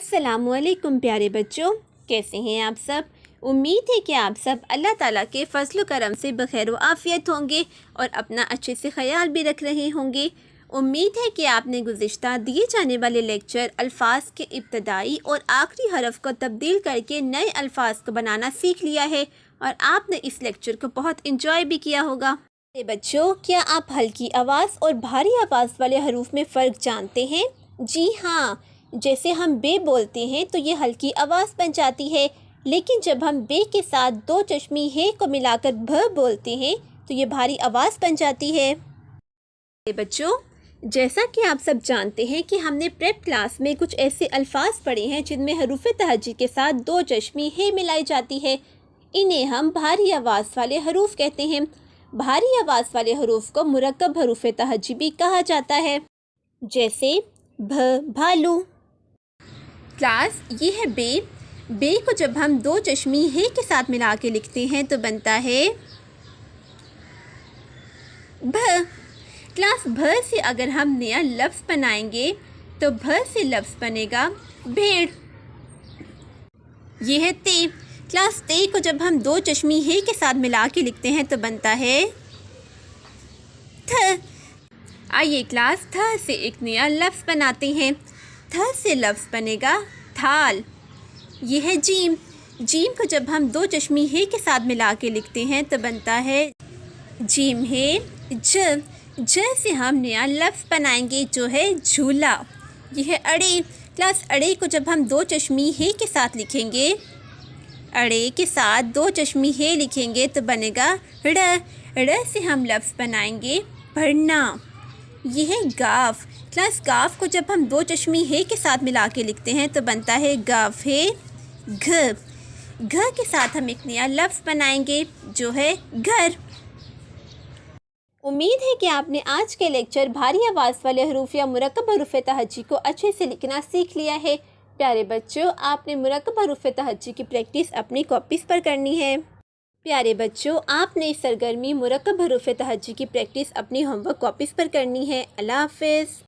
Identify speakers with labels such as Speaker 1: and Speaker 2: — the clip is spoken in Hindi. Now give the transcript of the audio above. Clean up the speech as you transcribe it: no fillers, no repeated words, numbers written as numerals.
Speaker 1: अस्सलामुअलैकुम प्यारे बच्चों, कैसे हैं आप सब। उम्मीद है कि आप सब अल्लाह ताला के फजल करम से बखैर व आफ़ियत होंगे और अपना अच्छे से ख्याल भी रख रहे होंगे। उम्मीद है कि आपने गुज़िश्ता दिए जाने वाले लेक्चर अल्फाज के इब्तदाई और आखिरी हरफ को तब्दील करके नए अल्फाज को बनाना सीख लिया है और आपने इस लेक्चर को बहुत इंजॉय भी किया होगा। बच्चों, क्या आप हल्की आवाज़ और भारी आवाज़ वाले हरूफ में फ़र्क जानते हैं? जी हाँ, जैसे हम बे बोलते हैं तो ये हल्की आवाज़ बन जाती है, लेकिन जब हम बे के साथ दो चश्मी हे को मिलाकर भ बोलते हैं तो ये भारी आवाज़ बन जाती है। बच्चों, जैसा कि आप सब जानते हैं कि हमने प्रेप क्लास में कुछ ऐसे अल्फाज पढ़े हैं जिनमें हरूफ तहज्जी के साथ दो चश्मी हे मिलाई जाती है। इन्हें हम भारी आवाज़ वाले हरूफ कहते हैं। भारी आवाज़ वाले हरूफ को मुरक्कब हरूफ तहज्जी भी कहा जाता है, जैसे भ भालू। क्लास ये है बे। बे को जब हम दो चश्मी हे के साथ मिला के लिखते हैं तो बनता है भ। क्लास भ से अगर हम नया लफ्ज़ बनाएंगे तो भ से लफ्ज़ बनेगा भेड़। ये है ते। क्लास ते को जब हम दो चश्मी हे के साथ मिला के लिखते हैं तो बनता है थ। आइए क्लास थ से एक नया लफ्ज़ बनाते हैं। थ से लफ्ज़ बनेगा थाल। ये है जीम। जीम को जब हम दो चश्मी हे के साथ मिला के लिखते हैं तो बनता है जीम है ज। ज से हम नया लफ्ज़ बनाएंगे जो है झूला। यह है अड़े। क्लास अड़े को जब हम दो चश्मी हे के साथ लिखेंगे, अड़े के साथ दो चश्मी हे लिखेंगे तो बनेगा ड़। ड़ से हम लफ्ज़ बनाएंगे भरना। यह है गाफ। क्लास गाफ को जब हम दो चश्मी हे के साथ मिला के लिखते हैं तो बनता है गाफ है घ। घ के साथ हम एक नया लफ्ज़ बनाएंगे जो है घर। उम्मीद है कि आपने आज के लेक्चर भारी आवाज़ वाले हरूफ या मुरक्कब हरूफ तहज्जी को अच्छे से लिखना सीख लिया है। प्यारे बच्चों, आपने मुरक्कब हरूफ तहज्जी की प्रैक्टिस अपनी कॉपीज़ पर करनी है। प्यारे बच्चों, आपने इस सरगर्मी मुरक्कब हरूफ तहज्जी की प्रैक्टिस अपनी होमवर्क कॉपीज़ पर करनी है। अल्लाह हाफ़िज़।